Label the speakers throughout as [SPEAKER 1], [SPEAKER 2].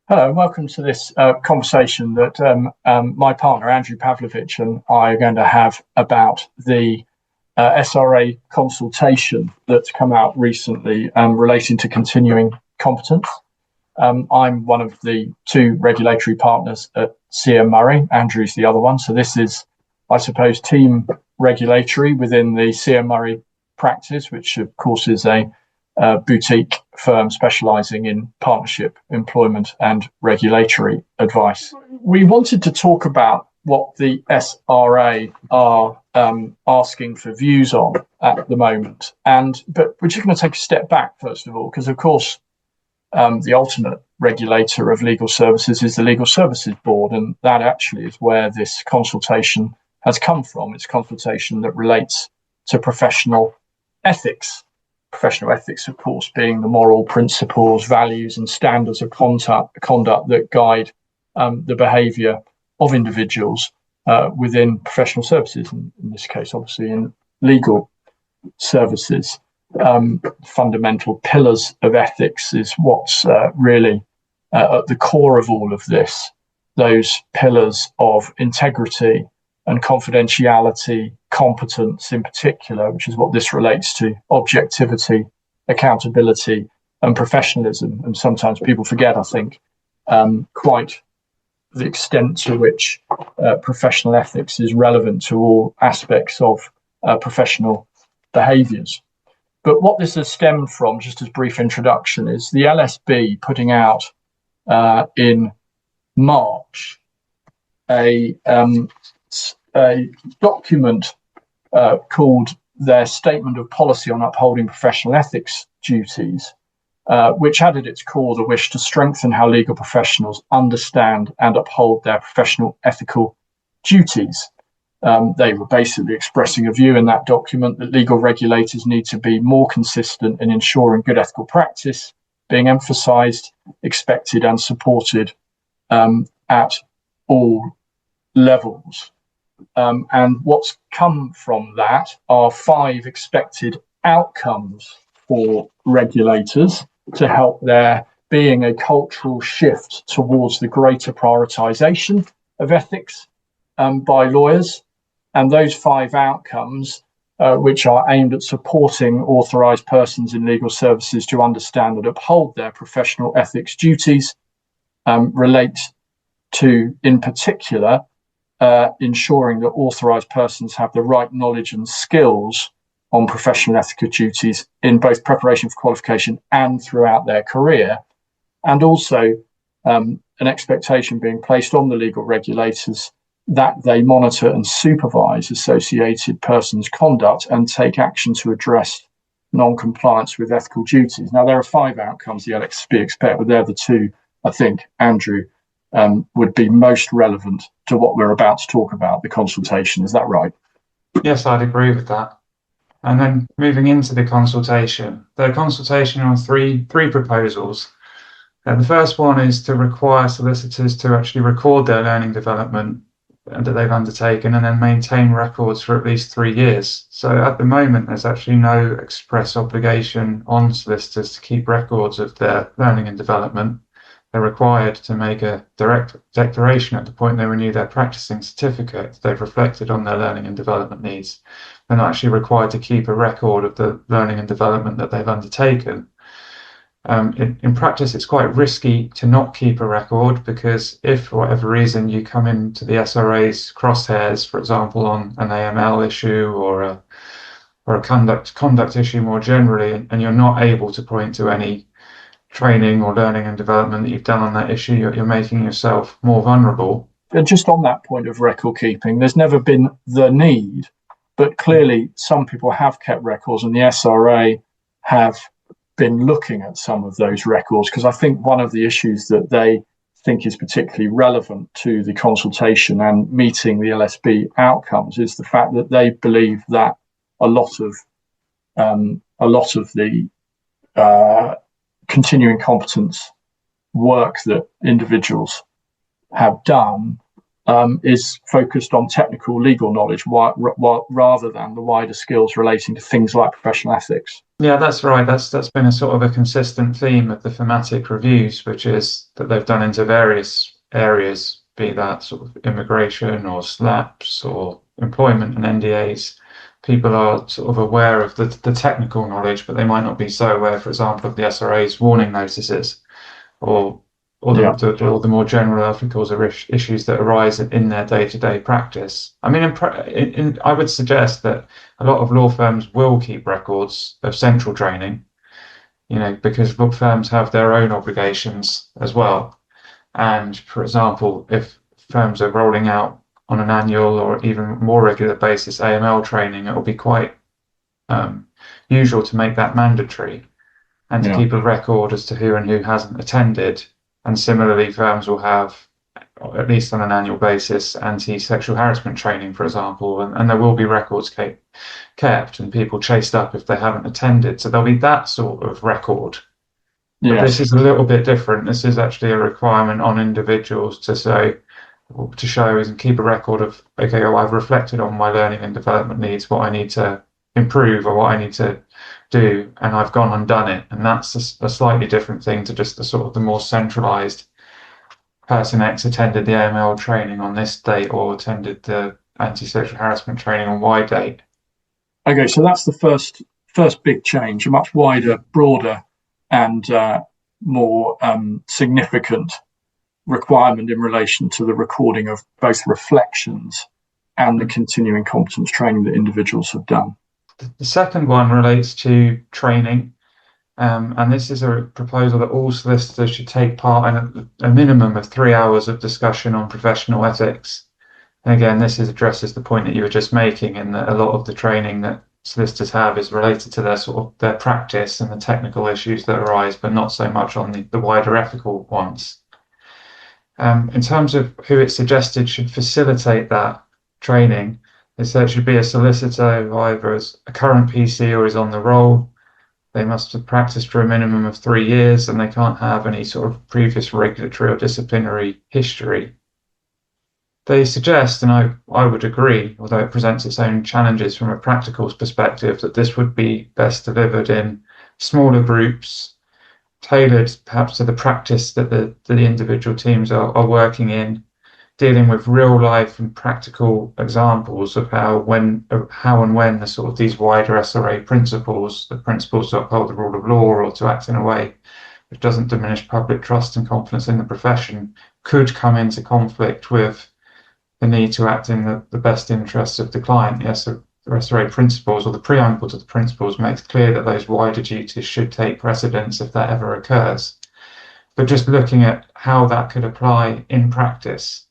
[SPEAKER 1] Hello, and welcome to this conversation that my partner, Andrew Pavlovich, and I are going to have about the SRA consultation that's come out recently relating to continuing competence. I'm one of the two regulatory partners at CM Murray. Andrew's the other one. So this is, I suppose, team regulatory within the CM Murray practice, which of course is a boutique firm specialising in partnership, employment and regulatory advice. We wanted to talk about what the SRA are asking for views on at the moment. But we're just going to take a step back, first of all, because, of course, the ultimate regulator of legal services is the Legal Services Board, and that actually is where this consultation has come from. It's consultation that relates to professional ethics. Professional ethics, of course, being the moral principles, values and standards of conduct that guide the behaviour of individuals within professional services, in this case, obviously, in legal services. Fundamental pillars of ethics is what's really at the core of all of this. Those pillars of integrity and confidentiality, competence in particular, which is what this relates to, objectivity, accountability and professionalism. And sometimes people forget, I think, quite the extent to which professional ethics is relevant to all aspects of professional behaviours. But what this has stemmed from, just as brief introduction, is the LSB putting out in March a document called their Statement of Policy on Upholding Professional Ethics Duties, which had at its core the wish to strengthen how legal professionals understand and uphold their professional ethical duties. They were basically expressing a view in that document that legal regulators need to be more consistent in ensuring good ethical practice being emphasised, expected and supported at all levels. And what's come from that are 5 expected outcomes for regulators to help there being a cultural shift towards the greater prioritisation of ethics by lawyers. And those 5 outcomes, which are aimed at supporting authorised persons in legal services to understand and uphold their professional ethics duties, relate to, in particular, ensuring that authorised persons have the right knowledge and skills on professional ethical duties in both preparation for qualification and throughout their career, and also an expectation being placed on the legal regulators that they monitor and supervise associated persons' conduct and take action to address non-compliance with ethical duties. Now, there are 5 outcomes the LSB expect, but they're the 2, I think, Andrew, would be most relevant to what we're about to talk about, the consultation. Is that right?
[SPEAKER 2] Yes, I'd agree with that. And then moving into the consultation on three proposals. The first one is to require solicitors to actually record their learning development that they've undertaken and then maintain records for at least 3 years. So at the moment, there's actually no express obligation on solicitors to keep records of their learning and development. They're required to make a direct declaration at the point they renew their practicing certificate that they've reflected on their learning and development needs. They're not actually required to keep a record of the learning and development that they've undertaken. In practice, it's quite risky to not keep a record, because if for whatever reason you come into the SRA's crosshairs, for example, on an AML issue or a conduct issue more generally, and you're not able to point to any training or learning and development that you've done on that issue, you're making yourself more vulnerable.
[SPEAKER 1] And just on that point of record keeping, there's never been the need, but clearly some people have kept records, and the SRA have been looking at some of those records, because I think one of the issues that they think is particularly relevant to the consultation and meeting the LSB outcomes is the fact that they believe that a lot of the continuing competence work that individuals have done is focused on technical legal knowledge rather than the wider skills relating to things like professional ethics.
[SPEAKER 2] Yeah, that's right. That's been a sort of a consistent theme of the thematic reviews, which is that they've done into various areas, be that sort of immigration or SLAPs or employment and NDAs. People are sort of aware of the technical knowledge, but they might not be so aware, for example, of the SRA's warning notices or the more general articles or issues that arise in their day-to-day practice. I mean, I would suggest that a lot of law firms will keep records of central training, because law firms have their own obligations as well. And for example, if firms are rolling out on an annual or even more regular basis AML training, it will be quite usual to make that mandatory and to keep a record as to who and who hasn't attended. And similarly, firms will have, at least on an annual basis, anti-sexual harassment training, for example, and there will be records kept and people chased up if they haven't attended. So there'll be that sort of record. Yes. But this is a little bit different. This is actually a requirement on individuals to show and keep a record of, okay, I've reflected on my learning and development needs, what I need to improve or what I need to do, and I've gone and done it. And that's a slightly different thing to just the more centralized person X attended the AML training on this date or attended the anti-sexual harassment training on Y date.
[SPEAKER 1] Okay, so that's the first big change, a much wider, broader and more significant requirement in relation to the recording of both reflections and the continuing competence training that individuals have done.
[SPEAKER 2] The second one relates to training, and this is a proposal that all solicitors should take part in a minimum of 3 hours of discussion on professional ethics. And again, this addresses the point that you were just making, in that a lot of the training that solicitors have is related to their practice and the technical issues that arise, but not so much on the wider ethical ones. In terms of who it's suggested should facilitate that training, it should be a solicitor who either is a current PC or is on the roll. They must have practiced for a minimum of 3 years, and they can't have any sort of previous regulatory or disciplinary history. They suggest, and I would agree, although it presents its own challenges from a practical perspective, that this would be best delivered in smaller groups, tailored perhaps to the practice that the individual teams are working in, dealing with real life and practical examples of how and when these wider SRA principles, the principles to uphold the rule of law or to act in a way which doesn't diminish public trust and confidence in the profession, could come into conflict with the need to act in the best interests of the client. Yes, the SRA principles, or the preamble to the principles, makes clear that those wider duties should take precedence if that ever occurs. But just looking at how that could apply in practice.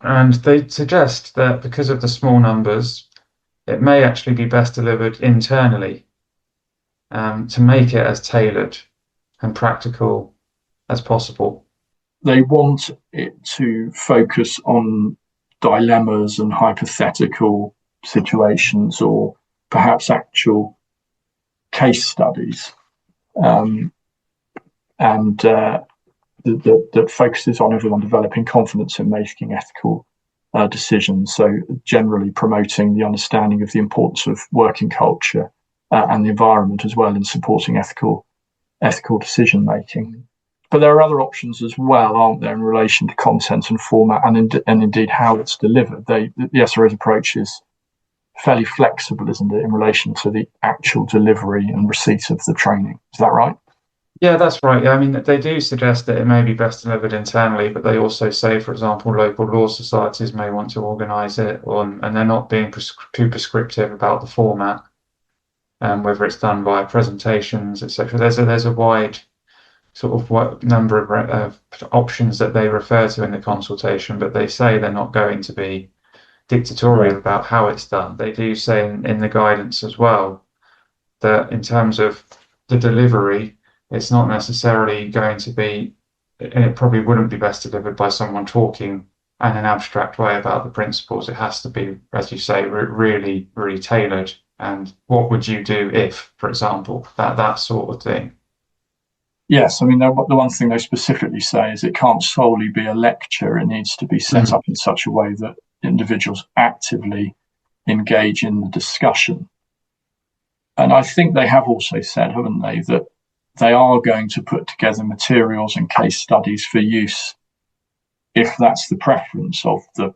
[SPEAKER 2] And they suggest that because of the small numbers, it may actually be best delivered internally, to make it as tailored and practical as possible.
[SPEAKER 1] They want it to focus on dilemmas and hypothetical situations, or perhaps actual case studies, that focuses on everyone developing confidence in making ethical decisions. So generally promoting the understanding of the importance of working culture and the environment as well in supporting ethical decision making. But there are other options as well, aren't there, in relation to content and format and indeed how it's delivered. The SRA's approach is fairly flexible, isn't it, in relation to the actual delivery and receipt of the training. Is that right?
[SPEAKER 2] Yeah, that's right. I mean, they do suggest that it may be best delivered internally, but they also say, for example, local law societies may want to organise it, and they're not being too prescriptive about the format, whether it's done by presentations, etc. There's a wide sort of number of options that they refer to in the consultation, but they say they're not going to be dictatorial about how it's done. They do say in the guidance as well that in terms of the delivery, it's not necessarily going to be, and it probably wouldn't be best delivered by someone talking in an abstract way about the principles. It has to be, as you say, really, really tailored. And what would you do if, for example, that sort of thing.
[SPEAKER 1] Yes, I mean, the one thing they specifically say is it can't solely be a lecture. It needs to be set up in such a way that individuals actively engage in the discussion. And I think they have also said, haven't they, that they are going to put together materials and case studies for use if that's the preference of the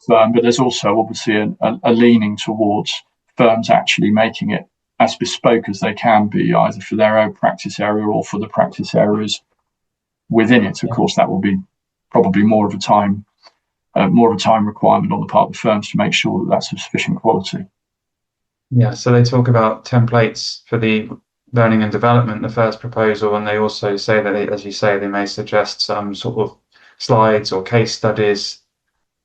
[SPEAKER 1] firm. But there's also obviously a leaning towards firms actually making it as bespoke as they can be, either for their own practice area or for the practice areas within it. Of course, that will be probably more of a time requirement on the part of the firms to make sure that that's of sufficient quality.
[SPEAKER 2] Yeah, so they talk about templates for the learning and development, the first proposal, and they also say that, as you say, they may suggest some sort of slides or case studies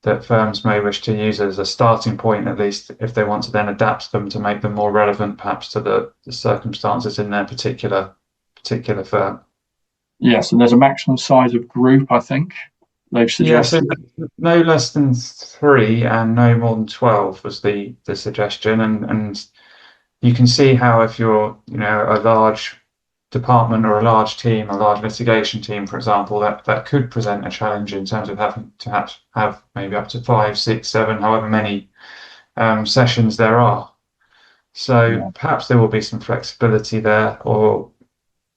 [SPEAKER 2] that firms may wish to use as a starting point, at least if they want to then adapt them to make them more relevant, perhaps to the circumstances in their particular firm.
[SPEAKER 1] Yes, and there's a maximum size of group, I think they've suggested.
[SPEAKER 2] Yeah, so no less than 3 and no more than 12 was the suggestion, and you can see how if you're a large department or a large team, a large litigation team, for example, that could present a challenge in terms of having to have maybe up to 5, 6, 7, however many sessions there are. So perhaps there will be some flexibility there, or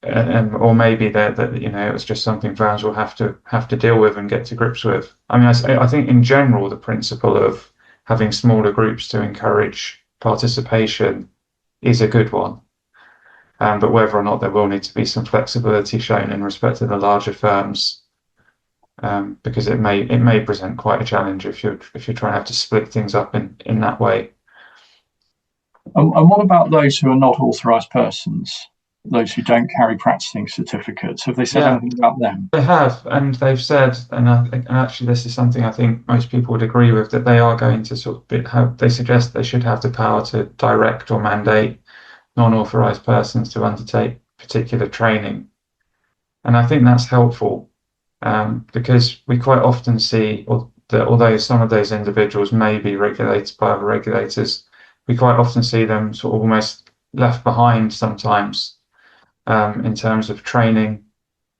[SPEAKER 2] maybe that it's just something firms will have to deal with and get to grips with. I mean, I think in general the principle of having smaller groups to encourage participation is a good one. But whether or not there will need to be some flexibility shown in respect to the larger firms, because it may present quite a challenge if you're trying to have to split things up in that way.
[SPEAKER 1] And what about those who are not authorised persons? Those who don't carry practicing certificates, have they said anything about them?
[SPEAKER 2] They have, and they've said, and actually this is something I think most people would agree with, that they are going to they suggest they should have the power to direct or mandate non-authorised persons to undertake particular training. And I think that's helpful, because we quite often see that although some of those individuals may be regulated by other regulators, we quite often see them sort of almost left behind sometimes in terms of training,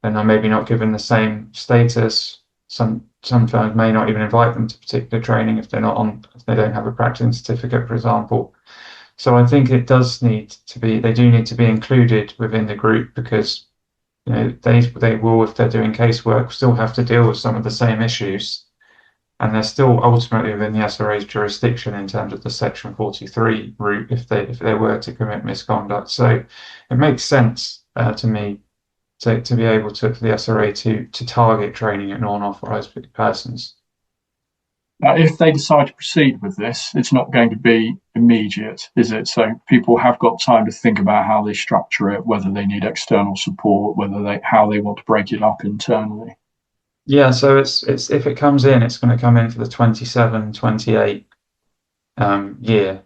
[SPEAKER 2] and are maybe not given the same status. Some firms may not even invite them to particular training if they don't have a practicing certificate, for example. So I think they do need to be included within the group, because they will, if they're doing casework, still have to deal with some of the same issues, and they're still ultimately within the SRA's jurisdiction in terms of the Section 43 route if they were to commit misconduct. So it makes sense to me to be able for the SRA to target training at non-authorised persons.
[SPEAKER 1] Now, if they decide to proceed with this, it's not going to be immediate, is it? So people have got time to think about how they structure it, whether they need external support, how they want to break it up internally.
[SPEAKER 2] Yeah, so it's if it comes in, it's going to come in for the 27-28 year.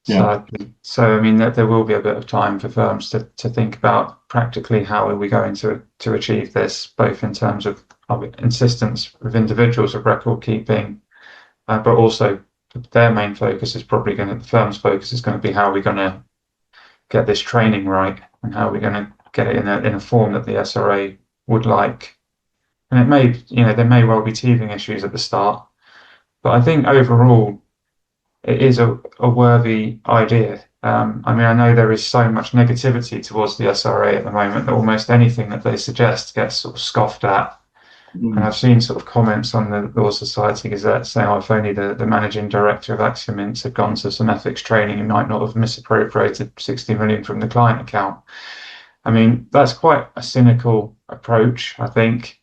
[SPEAKER 1] Yeah.
[SPEAKER 2] So I mean there will be a bit of time for firms to think about practically how are we going to achieve this, both in terms of insistence with individuals of record keeping, but also their main focus is the firm's focus is going to be how are we going to get this training right, and how are we going to get it in a form that the SRA would like. And there may well be teething issues at the start, but I think overall it is a worthy idea. I mean, I know there is so much negativity towards the SRA at the moment that almost anything that they suggest gets sort of scoffed at. And I've seen sort of comments on the Law Society Gazette saying, if only the managing director of Axiom Mints had gone to some ethics training, he might not have misappropriated 60 million from the client account. I mean, that's quite a cynical approach, I think.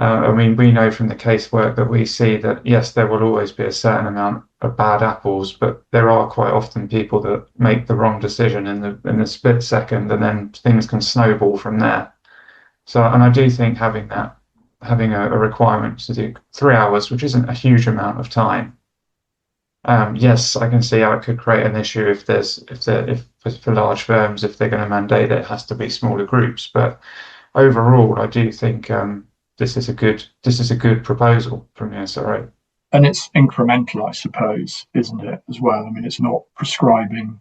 [SPEAKER 2] I mean, we know from the casework that we see that, yes, there will always be a certain amount of bad apples, but there are quite often people that make the wrong decision in the split second, and then things can snowball from there. So, and I do think having a requirement to do 3 hours, which isn't a huge amount of time, yes, I can see how it could create an issue if for large firms, if they're going to mandate that it has to be smaller groups. But overall, I do think this is a good proposal from the SRA.
[SPEAKER 1] And it's incremental, I suppose, isn't it, as well? I mean, it's not prescribing,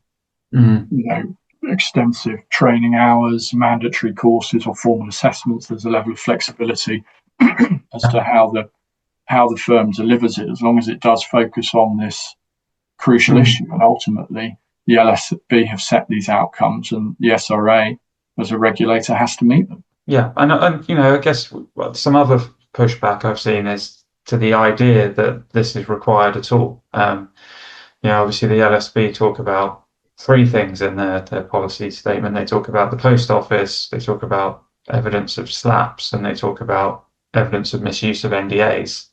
[SPEAKER 1] extensive training hours, mandatory courses or formal assessments. There's a level of flexibility as to how the firm delivers it, as long as it does focus on this crucial issue. And ultimately, the LSB have set these outcomes, and the SRA, as a regulator, has to meet them.
[SPEAKER 2] Yeah, and I guess some other pushback I've seen is to the idea that this is required at all. Obviously the LSB talk about three things in their policy statement. They talk about the post office, they talk about evidence of slaps, and they talk about evidence of misuse of NDAs.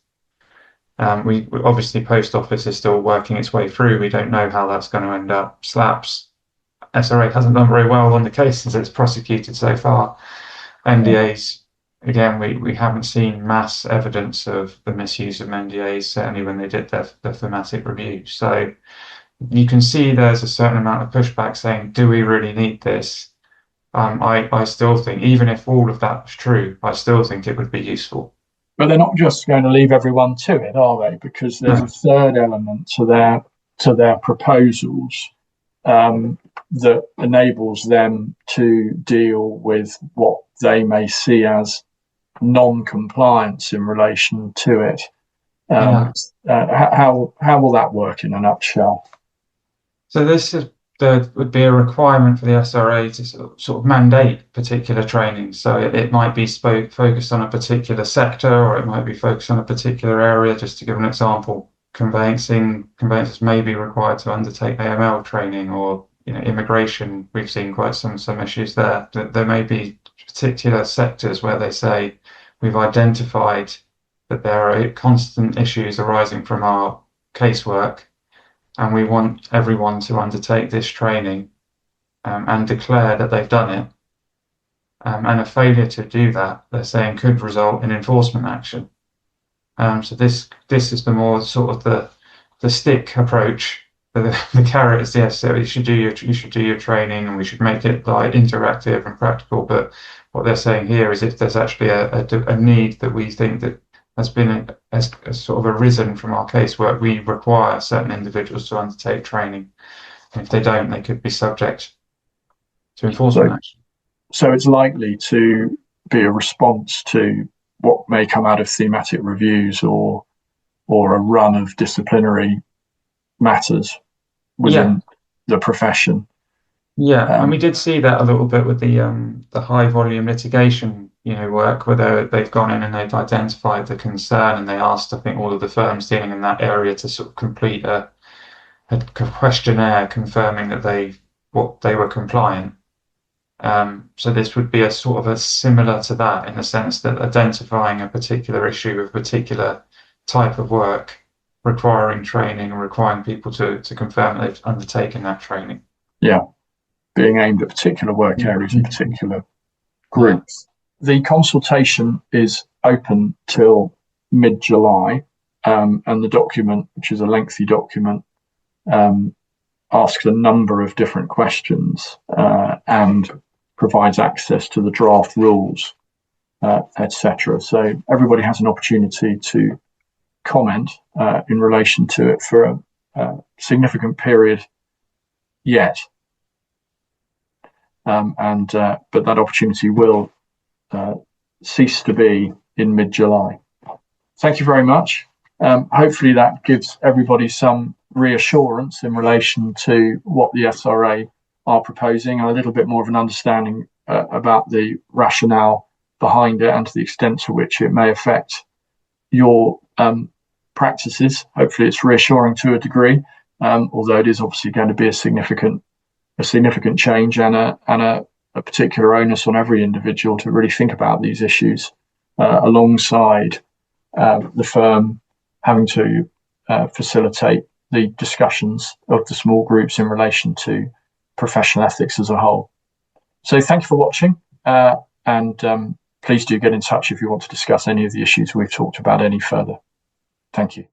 [SPEAKER 2] We obviously post office is still working its way through. We don't know how that's going to end up. Slaps, SRA hasn't done very well on the cases it's prosecuted so far. NDAs, again, we haven't seen mass evidence of the misuse of NDAs, certainly when they did their thematic review. So you can see there's a certain amount of pushback saying, do we really need this? I still think, even if all of that was true, I still think it would be useful.
[SPEAKER 1] But they're not just going to leave everyone to it, are they? Because there's a third element to their proposals that enables them to deal with what they may see as non-compliance in relation to it. How will that work in a nutshell?
[SPEAKER 2] So there would be a requirement for the SRA to sort of mandate particular training. So it might be focused on a particular sector, or it might be focused on a particular area. Just to give an example, conveyancers may be required to undertake AML training, or immigration. We've seen quite some issues there. There may be particular sectors where they say we've identified that there are constant issues arising from our casework, and we want everyone to undertake this training and declare that they've done it. And a failure to do that, they're saying, could result in enforcement action. So this is the more sort of the stick approach. The carrot is, yes, so you should do your training, and we should make it like interactive and practical. But what they're saying here is, if there's actually a need that we think that has sort of arisen from our casework, we require certain individuals to undertake training. And if they don't, they could be subject to enforcement action.
[SPEAKER 1] So it's likely to be a response to what may come out of thematic reviews or a run of disciplinary matters within the profession.
[SPEAKER 2] Yeah, and we did see that a little bit with the high volume litigation work, where they've gone in and they've identified the concern, and they asked, I think, all of the firms dealing in that area to sort of complete a questionnaire confirming that they were compliant. So this would be a sort of a similar to that, in the sense that identifying a particular issue of a particular type of work requiring training and requiring people to confirm that they've undertaken that training.
[SPEAKER 1] Yeah, being aimed at particular work areas and particular groups. The consultation is open till mid-July, and the document, which is a lengthy document, asks a number of different questions and provides access to the draft rules, etc. So everybody has an opportunity to comment in relation to it for a significant period yet. But that opportunity will cease to be in mid-July. Thank you very much. Hopefully that gives everybody some reassurance in relation to what the SRA are proposing, and a little bit more of an understanding about the rationale behind it and to the extent to which it may affect your practices. Hopefully it's reassuring to a degree, although it is obviously going to be a significant change and a particular onus on every individual to really think about these issues alongside the firm having to facilitate the discussions of the small groups in relation to professional ethics as a whole. So thank you for watching, and please do get in touch if you want to discuss any of the issues we've talked about any further. Thank you.